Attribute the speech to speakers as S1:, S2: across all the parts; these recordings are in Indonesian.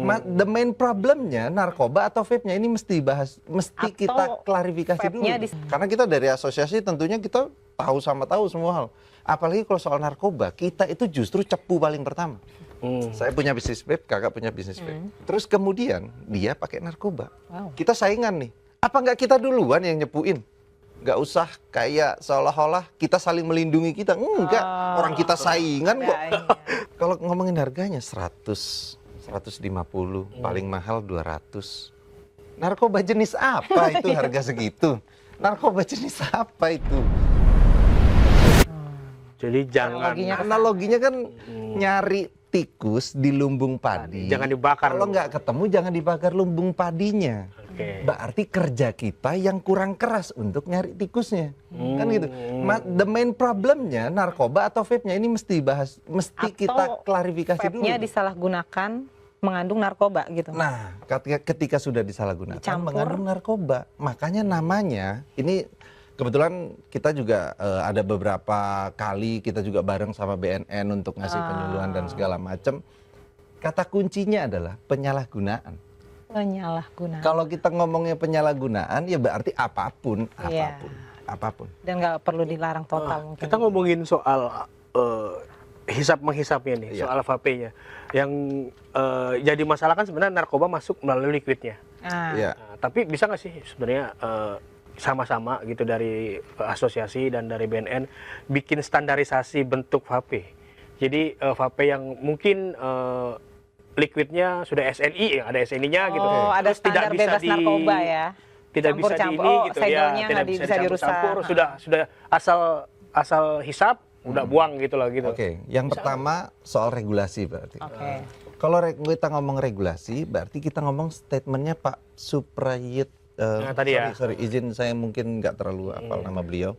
S1: The main problemnya narkoba atau vape-nya ini mesti kita klarifikasi dulu. Karena kita dari asosiasi tentunya kita tahu semua hal. Apalagi kalau soal narkoba, kita itu justru cepu paling pertama. Saya punya bisnis vape, kakak punya bisnis vape. Terus kemudian dia pakai narkoba. Kita saingan nih. Apa nggak kita duluan yang nyepuin? Nggak usah kayak seolah-olah kita saling melindungi kita. Enggak, orang kita saingan kok. Kalau ngomongin harganya 100, 150, paling mahal 200. Narkoba jenis apa itu harga segitu? Narkoba jenis apa itu?
S2: Jadi jangan
S1: analoginya kan nyari tikus di lumbung padi.
S2: Jangan dibakar.
S1: Kalau nggak ketemu jangan dibakar lumbung padinya. Berarti kerja kita yang kurang keras untuk nyari tikusnya. Kan gitu. The main problemnya narkoba atau vape-nya ini mesti kita klarifikasi dulu.
S3: Vape-nya disalahgunakan mengandung narkoba gitu.
S1: Nah, ketika sudah disalahgunakan mengandung narkoba, makanya namanya ini kebetulan kita juga ada beberapa kali kita juga bareng sama BNN untuk ngasih penyuluhan dan segala macam. Kata kuncinya adalah penyalahgunaan. Kalau kita ngomongnya penyalahgunaan, ya berarti apapun. Dan
S3: nggak perlu dilarang total.
S2: Kita ngomongin soal hisap menghisapnya nih, soal vape-nya. Yang jadi masalah kan sebenarnya narkoba masuk melalui liquidnya. Tapi bisa nggak sih sebenarnya sama-sama gitu dari asosiasi dan dari BNN bikin standarisasi bentuk vape. Jadi vape yang mungkin liquidnya sudah SNI, ada SNI-nya gitu.
S3: Ada standar
S2: tidak
S3: bebas
S2: bisa
S3: narkoba ya.
S2: Tidak bisa di ini gitu ya, tidak bisa dicampur. Sudah asal hisap, udah buang gitu lah gitu.
S1: Yang pertama soal regulasi berarti. Kalau kita ngomong regulasi, berarti kita ngomong statementnya Pak Suprayit. Sorry, izin saya mungkin nggak terlalu hafal nama beliau.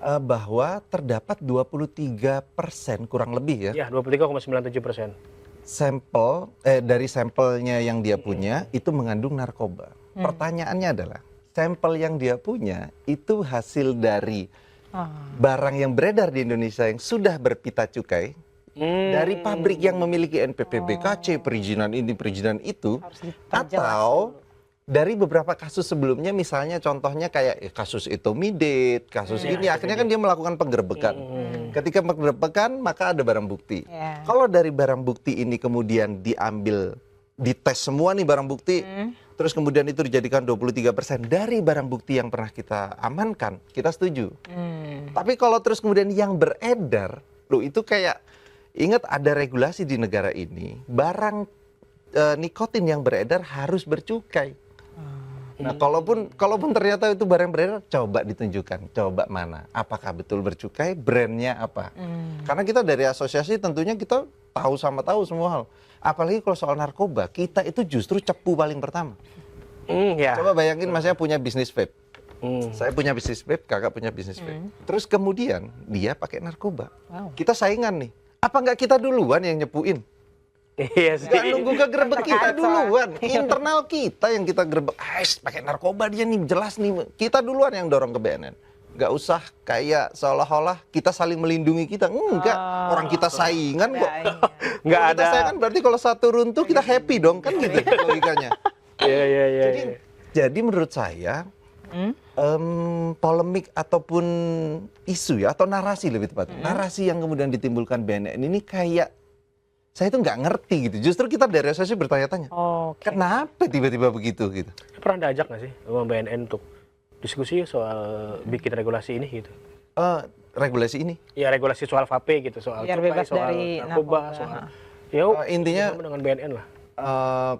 S1: Bahwa terdapat 23% kurang lebih ya.
S2: 23,97%.
S1: Dari sampelnya yang dia punya itu mengandung narkoba. Pertanyaannya adalah sampel yang dia punya itu hasil dari barang yang beredar di Indonesia yang sudah berpita cukai dari pabrik yang memiliki NPPBKC, perizinan ini, perizinan itu, atau dari beberapa kasus sebelumnya, misalnya contohnya kayak kasus Etomidate, kasus ini, akhirnya kan dia melakukan penggerbekan. Ketika penggerbekan, maka ada barang bukti. Kalau dari barang bukti ini kemudian diambil, dites semua nih barang bukti, terus kemudian itu dijadikan 23% dari barang bukti yang pernah kita amankan, kita setuju. Tapi kalau terus kemudian yang beredar, loh itu kayak, ingat ada regulasi di negara ini, barang nikotin yang beredar harus bercukai. Nah, kalaupun ternyata itu barang beredar, coba ditunjukkan, coba mana, apakah betul bercukai, brandnya apa. Karena kita dari asosiasi tentunya kita tahu semua hal. Apalagi kalau soal narkoba, kita itu justru cepu paling pertama. Coba bayangin masnya punya bisnis vape. Saya punya bisnis vape, kakak punya bisnis vape. Terus kemudian dia pakai narkoba. Kita saingan nih. Apa nggak kita duluan yang nyepuin?
S2: Iya sih.
S1: Gak nunggu kegerebek kita duluan. Internal kita yang kita gerebek. Pakai narkoba dia nih, jelas nih. Kita duluan yang dorong ke BNN. Gak usah kayak seolah-olah kita saling melindungi kita. Enggak, orang kita saingan kok. Nggak ada. Kita saingan berarti kalau satu runtuh kita happy dong, kan gitu logikanya. Jadi menurut saya polemik ataupun isu ya, atau narasi lebih tepat. Narasi yang kemudian ditimbulkan BNN ini kayak saya itu nggak ngerti gitu. Justru kita dari asosiasi bertanya-tanya, kenapa tiba-tiba begitu gitu?
S2: Pernah diajak nggak sih sama BNN untuk diskusi soal bikin regulasi ini gitu?
S1: Regulasi ini?
S2: Ya regulasi soal vape gitu, soal cukai, soal narkoba, soal.
S1: Intinya
S2: dengan BNN lah.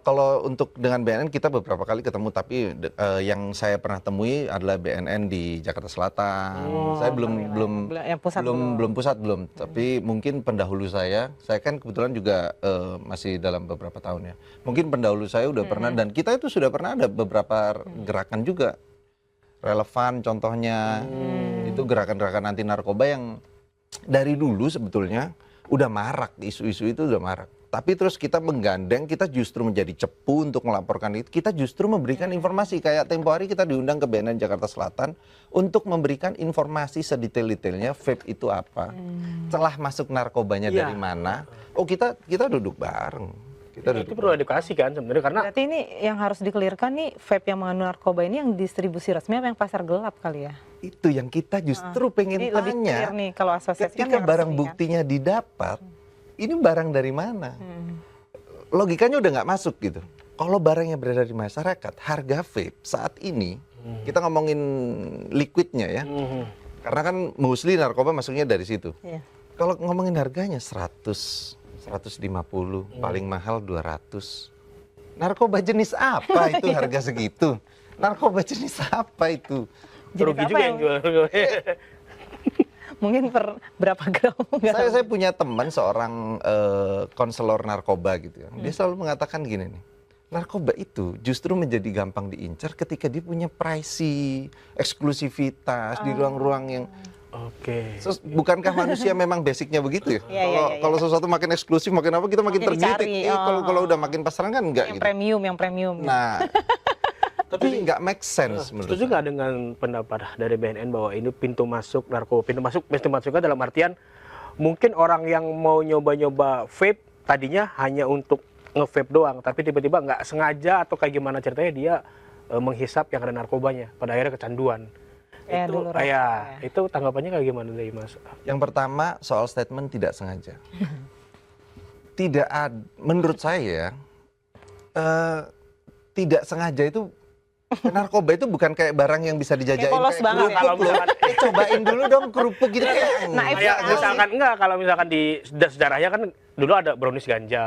S1: Kalau untuk dengan BNN kita beberapa kali ketemu, tapi yang saya pernah temui adalah BNN di Jakarta Selatan. Saya belum pusat, tapi mungkin pendahulu saya kan kebetulan juga masih dalam beberapa tahun ya. Mungkin pendahulu saya udah pernah, dan kita itu sudah pernah ada beberapa gerakan juga relevan. Contohnya itu gerakan-gerakan anti narkoba yang dari dulu sebetulnya udah marak, isu-isu itu udah marak. Tapi terus kita menggandeng, kita justru menjadi cepu untuk melaporkan itu. Kita justru memberikan informasi. Kayak tempo hari kita diundang ke BNN Jakarta Selatan untuk memberikan informasi sedetail-detailnya vape itu apa. Celah masuk narkobanya dari mana. Kita duduk bareng. Kita
S2: itu perlu edukasi kan sebenarnya, karena
S3: berarti ini yang harus dikelirkan nih, vape yang mengandung narkoba ini yang distribusi resmi apa yang pasar gelap kali ya?
S1: itu yang kita justru pengen
S3: Jadi lebih clear
S1: tanya.
S3: nih kalau asosiasi kan
S1: Ketika
S3: yang
S1: barang
S3: resmi, kan?
S1: buktinya didapat, ini barang dari mana? Logikanya udah nggak masuk gitu. Kalau barangnya beredar di masyarakat, harga vape saat ini, kita ngomongin liquidnya ya, karena kan mostly narkoba masuknya dari situ.
S3: Iya.
S1: Kalau ngomongin harganya 100, 150, paling mahal 200. Narkoba jenis apa itu harga segitu? Narkoba jenis apa itu?
S2: rugi
S3: apa
S2: juga yang jual.
S3: Mungkin per berapa gram? Nggak tahu.
S1: Saya punya teman seorang konselor narkoba gitu ya. Dia selalu mengatakan gini nih. Narkoba itu justru menjadi gampang diincar ketika dia punya pricey, eksklusivitas di ruang-ruang yang
S2: Oke.
S1: bukankah manusia memang basicnya begitu ya?
S3: Iya.
S1: Kalau sesuatu makin eksklusif, makin apa kita makin
S3: Jadi
S1: tergelitik.
S3: cari,
S1: Kalau udah makin pasaran kan enggak
S3: Yang
S1: gitu.
S3: premium.
S1: Nah, tapi nggak make sense menurut
S2: Setuju
S1: saya.
S2: nggak dengan pendapat dari BNN bahwa ini pintu masuk narkoba? Pintu masuknya dalam artian mungkin orang yang mau nyoba-nyoba vape tadinya hanya untuk nge-vape doang, tapi tiba-tiba nggak sengaja atau kayak gimana ceritanya dia menghisap yang ada narkobanya, pada akhirnya kecanduan.
S3: Kayak
S2: Itu
S3: dulu rokok, ya.
S2: itu tanggapannya kayak gimana dari Mas?
S1: Yang pertama soal statement tidak sengaja. Menurut saya tidak sengaja itu narkoba itu bukan kayak barang yang bisa dijajain
S3: Kayak polos banget ya.
S2: Kalau misalkan
S1: cobain dulu dong kerupuk gitu kayak
S3: Naif
S2: ya,
S3: sekali.
S2: misalkan enggak, kalau misalkan di sejarahnya kan dulu ada brownies ganja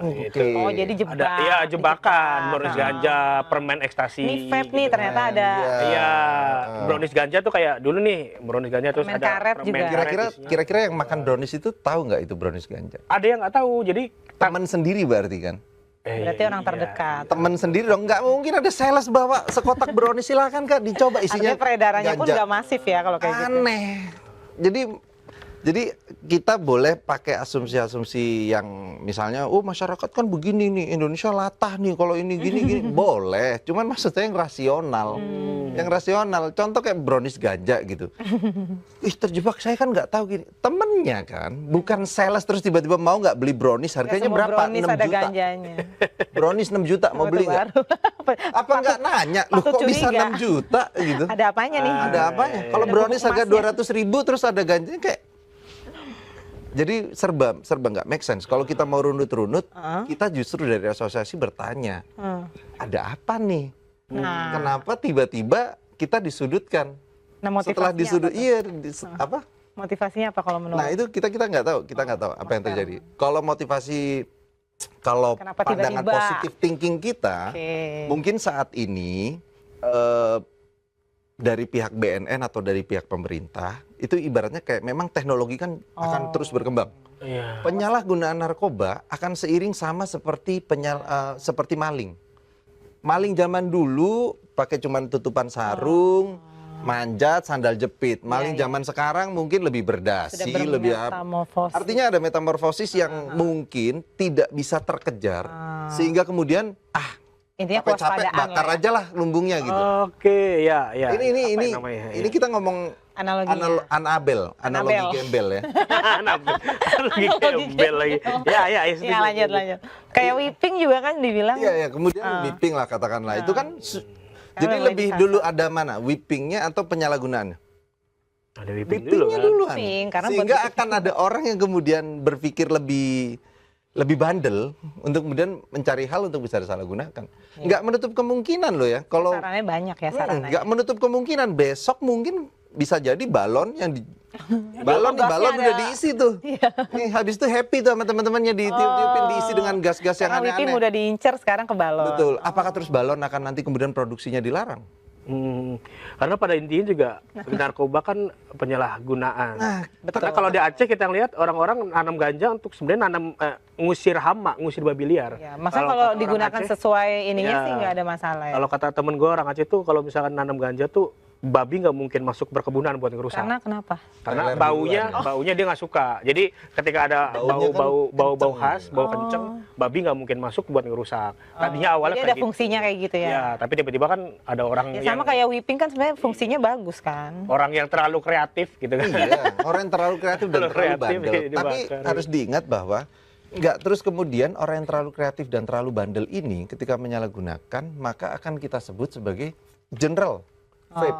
S2: gitu.
S1: oke.
S3: Oh, jadi jebak.
S2: Ada iya jebakan,
S3: Dijebak.
S2: brownies ganja, permen ekstasi.
S3: Ini vape nih
S2: gitu.
S3: ternyata ada.
S2: Iya, brownies ganja tuh kayak dulu nih, brownies ganja terus
S3: Permen
S2: ada
S3: karet juga.
S2: karet
S1: Kira-kira yang makan brownies itu tahu nggak itu brownies ganja?
S2: Ada yang nggak tahu, jadi
S1: Teman sendiri berarti kan?
S3: Berarti orang
S2: iya.
S3: terdekat.
S1: Teman sendiri dong, nggak mungkin ada sales bawa sekotak brownies, silakan Kak dicoba isinya.
S3: Artinya peredarannya pun
S1: ganja.
S3: nggak masif ya kalau kayak gitu.
S1: Aneh. Jadi kita boleh pakai asumsi-asumsi yang misalnya, oh masyarakat kan begini nih, Indonesia latah nih kalau ini gini, boleh. Cuman maksudnya yang rasional, yang rasional. Contoh kayak brownies ganja gitu. Ih terjebak, saya kan nggak tahu gini. Temennya kan, bukan sales terus tiba-tiba mau nggak beli brownies,
S3: Nggak
S1: harganya
S3: semua
S1: berapa?
S3: brownies
S1: 6
S3: ada
S1: juta.
S3: ganjanya.
S1: Brownies 6 juta mau beli nggak? Apa nggak nanya? Loh kok
S3: patut
S1: bisa
S3: curiga.
S1: 6 juta gitu?
S3: Ada apanya nih?
S1: Ada apanya? Kalau
S3: Ada
S1: brownies
S3: bubuk
S1: harga
S3: emasnya.
S1: 200.000 terus ada ganjanya kayak, jadi serba nggak make sense. Kalau kita mau runut-runut, kita justru dari asosiasi bertanya, ada apa nih?
S3: Nah.
S1: Kenapa tiba-tiba kita disudutkan?
S3: Nah,
S1: Setelah
S3: motivasinya
S1: disudut,
S3: apa tuh?
S1: iya, apa?
S3: Motivasinya apa kalau menurut?
S1: Nah itu kita nggak tahu, apa yang terjadi. Kalau motivasi, kalau
S3: Kenapa
S1: pandangan
S3: tiba-tiba?
S1: positif thinking kita,
S3: Oke.
S1: mungkin saat ini dari pihak BNN atau dari pihak pemerintah itu ibaratnya kayak memang teknologi kan akan terus berkembang.
S2: Iya.
S1: Penyalahgunaan narkoba akan seiring sama seperti seperti maling. Maling zaman dulu pakai cuman tutupan sarung, manjat, sandal jepit. Maling zaman sekarang mungkin lebih berdasi,
S3: Sudah
S1: lebih
S3: bermetamorfosis.
S1: artinya ada metamorfosis yang mungkin tidak bisa terkejar sehingga kemudian
S3: Intinya
S1: capek-capek
S3: kewaspadaan
S1: bakar
S3: lah ya.
S1: aja lah lumbungnya gitu.
S2: Oke, ya.
S1: Ini
S2: Apa namanya, ya?
S1: ini kita ngomong
S3: Analoginya.
S1: analogi
S3: Anabel.
S1: gembel ya.
S2: lagi gembel lagi. Ya, setuju.
S3: Ya lanjut. Kayak whipping juga kan dibilang.
S1: Iya, kemudian whipping lah katakanlah. Itu kan jadi
S3: boleh
S1: lebih
S3: disasar.
S1: dulu ada mana? Whippingnya atau penyalahgunaannya?
S2: Ada whipping dulu
S1: Whippingnya
S2: kan.
S1: duluan.
S3: Whipping, karena
S1: Sehingga
S3: buat-
S1: akan ada orang yang kemudian berpikir lebih bandel untuk kemudian mencari hal untuk bisa disalahgunakan. Nggak menutup kemungkinan loh ya. Kalau
S3: Sarannya banyak ya sarannya.
S1: nggak menutup kemungkinan besok mungkin bisa jadi balon yang balon
S3: gasnya
S1: udah
S3: ada.
S1: diisi tuh. Nih, habis itu happy tuh sama teman-temannya ditiup-tiupin diisi dengan gas-gas yang
S3: Karena whipping
S1: aneh-aneh.
S3: udah diincar sekarang ke balon.
S1: Betul. Apakah terus balon akan nanti kemudian produksinya dilarang?
S2: Karena pada intinya juga narkoba kan penyalahgunaan.
S1: Nah,
S2: Karena kalau di Aceh kita lihat orang-orang nanam ganja untuk sebenarnya ngusir hama, ngusir babi liar.
S3: Ya, masa
S2: Kalau
S3: kalau
S2: kata orang
S3: digunakan
S2: Aceh,
S3: sesuai ininya
S2: ya,
S3: sih nggak ada masalah ya.
S2: Kalau kata temen gue orang Aceh tuh kalau misalkan nanam ganja tuh babi nggak mungkin masuk berkebunan buat ngerusak.
S3: Karena kenapa?
S2: Karena
S1: Toilet
S2: baunya dia nggak suka. Jadi ketika ada
S1: Baunya kan
S2: bau
S1: kenceng.
S2: khas, bau kenceng, babi nggak mungkin masuk buat ngerusak. Tadinya awalnya
S3: Jadi
S2: kayak
S3: ada
S2: gitu.
S3: fungsinya kayak gitu ya.
S2: Ya, tapi tiba-tiba kan ada orang
S3: Ya,
S2: yang
S3: sama kayak whipping kan sebenarnya fungsinya bagus kan.
S2: orang yang terlalu kreatif gitu kan.
S1: Iya, orang yang terlalu kreatif dan
S2: Terlalu
S1: terlalu
S2: kreatif,
S1: bandel.
S2: dibakar.
S1: Tapi harus diingat bahwa Enggak, terus kemudian orang yang terlalu kreatif dan terlalu bandel ini ketika menyalahgunakan maka akan kita sebut sebagai general vape.